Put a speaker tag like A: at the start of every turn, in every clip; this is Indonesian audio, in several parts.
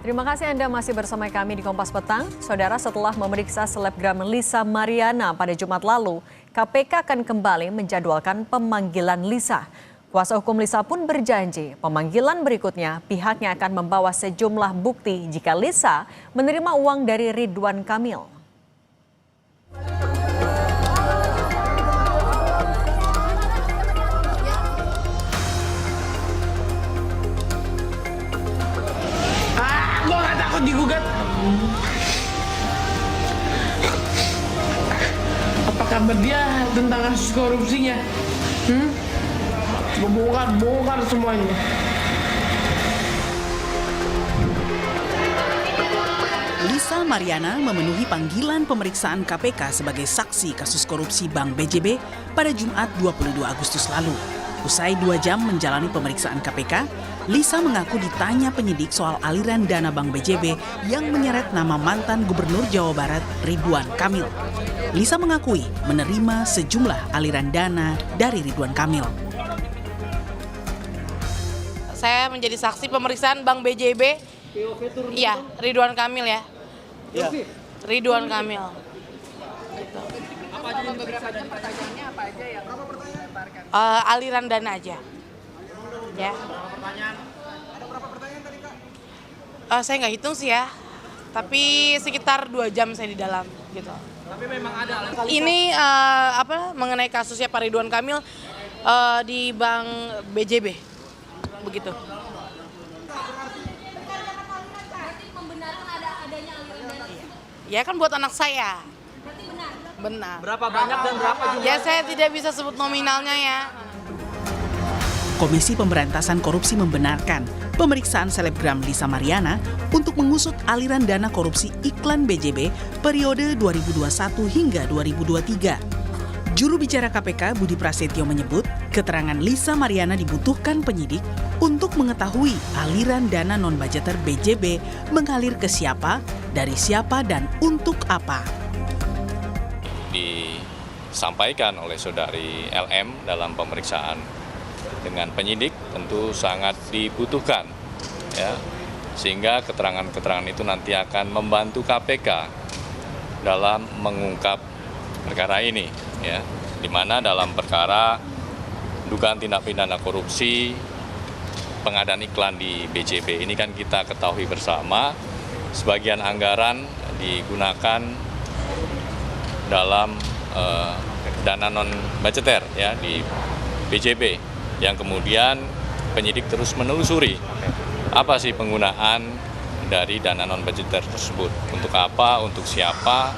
A: Terima kasih Anda masih bersama kami di Kompas Petang. Saudara, setelah memeriksa selebgram Lisa Mariana pada Jumat lalu, KPK akan kembali menjadwalkan pemanggilan Lisa. Kuasa hukum Lisa pun berjanji pemanggilan berikutnya pihaknya akan membawa sejumlah bukti jika Lisa menerima uang dari Ridwan Kamil.
B: Gue gak takut digugat. Apa kabar dia tentang kasus korupsinya? Bongkar semuanya.
C: Lisa Mariana memenuhi panggilan pemeriksaan KPK sebagai saksi kasus korupsi Bank BJB pada Jumat 22 Agustus lalu. Usai 2 jam menjalani pemeriksaan KPK, Lisa mengaku ditanya penyidik soal aliran dana Bank BJB yang menyeret nama mantan Gubernur Jawa Barat Ridwan Kamil. Lisa mengakui menerima sejumlah aliran dana dari Ridwan Kamil.
D: Saya menjadi saksi pemeriksaan Bank BJB. Iya, Ridwan Kamil ya.
E: Ya.
D: Ridwan Kamil. Gitu.
E: Apa aja yang diperiksa? Pertanyaannya apa aja ya? Berapa pertanyaan dilemparkan?
D: Aliran dana aja. Ya.
E: Berapa pertanyaan? Ada berapa pertanyaan tadi, Kak?
D: Saya nggak hitung sih ya. Tapi sekitar 2 jam saya di dalam gitu.
E: Tapi memang ada.
D: Ini mengenai kasusnya Pak Ridwan Kamil di Bank BJB. Begitu. Ya kan buat anak saya. Benar.
E: Berapa banyak dan berapa jumlah?
D: Ya saya tidak bisa sebut nominalnya ya.
C: Komisi Pemberantasan Korupsi membenarkan pemeriksaan selebgram Lisa Mariana untuk mengusut aliran dana korupsi iklan BJB periode 2021 hingga 2023. Juru bicara KPK Budi Prasetyo menyebut keterangan Lisa Mariana dibutuhkan penyidik untuk mengetahui aliran dana non-budgeter BJB mengalir ke siapa, dari siapa, dan untuk apa.
F: Disampaikan oleh saudari LM dalam pemeriksaan dengan penyidik tentu sangat dibutuhkan, ya, sehingga keterangan-keterangan itu nanti akan membantu KPK dalam mengungkap perkara ini, ya, di mana dalam perkara dugaan tindak pidana korupsi pengadaan iklan di BJB ini kan kita ketahui bersama sebagian anggaran digunakan dalam dana non budgeter ya di BJB yang kemudian penyidik terus menelusuri apa sih penggunaan dari dana non budgeter tersebut, untuk apa, untuk siapa.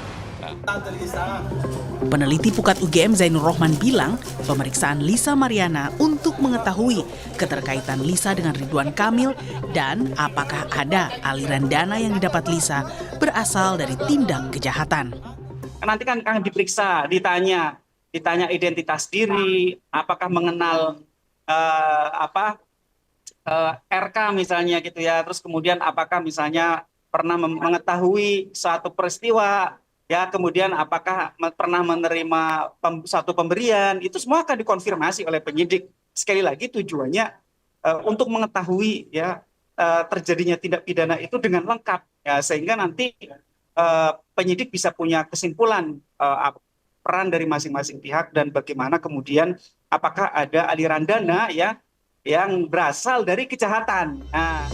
C: Peneliti Pukat UGM Zainur Rohman bilang pemeriksaan Lisa Mariana untuk mengetahui keterkaitan Lisa dengan Ridwan Kamil dan apakah ada aliran dana yang didapat Lisa berasal dari tindak kejahatan.
G: Nanti kan akan diperiksa, ditanya identitas diri, apakah mengenal RK misalnya gitu ya, terus kemudian apakah misalnya pernah mengetahui suatu peristiwa, ya, kemudian apakah pernah menerima satu pemberian, itu semua akan dikonfirmasi oleh penyidik. Sekali lagi tujuannya untuk mengetahui ya terjadinya tindak pidana itu dengan lengkap, ya, sehingga nanti penyidik bisa punya kesimpulan peran dari masing-masing pihak dan bagaimana kemudian apakah ada aliran dana ya yang berasal dari kejahatan. Nah.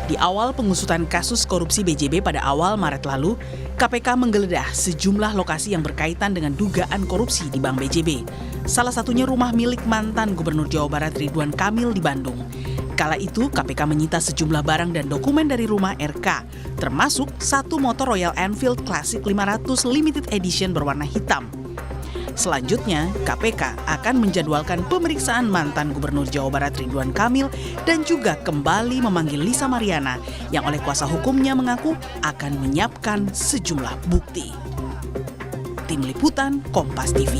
C: Di awal pengusutan kasus korupsi BJB pada awal Maret lalu, KPK menggeledah sejumlah lokasi yang berkaitan dengan dugaan korupsi di Bank BJB. Salah satunya rumah milik mantan Gubernur Jawa Barat Ridwan Kamil di Bandung. Kala itu, KPK menyita sejumlah barang dan dokumen dari rumah RK, termasuk satu motor Royal Enfield Classic 500 Limited Edition berwarna hitam. Selanjutnya, KPK akan menjadwalkan pemeriksaan mantan Gubernur Jawa Barat Ridwan Kamil dan juga kembali memanggil Lisa Mariana yang oleh kuasa hukumnya mengaku akan menyiapkan sejumlah bukti. Tim Liputan Kompas TV.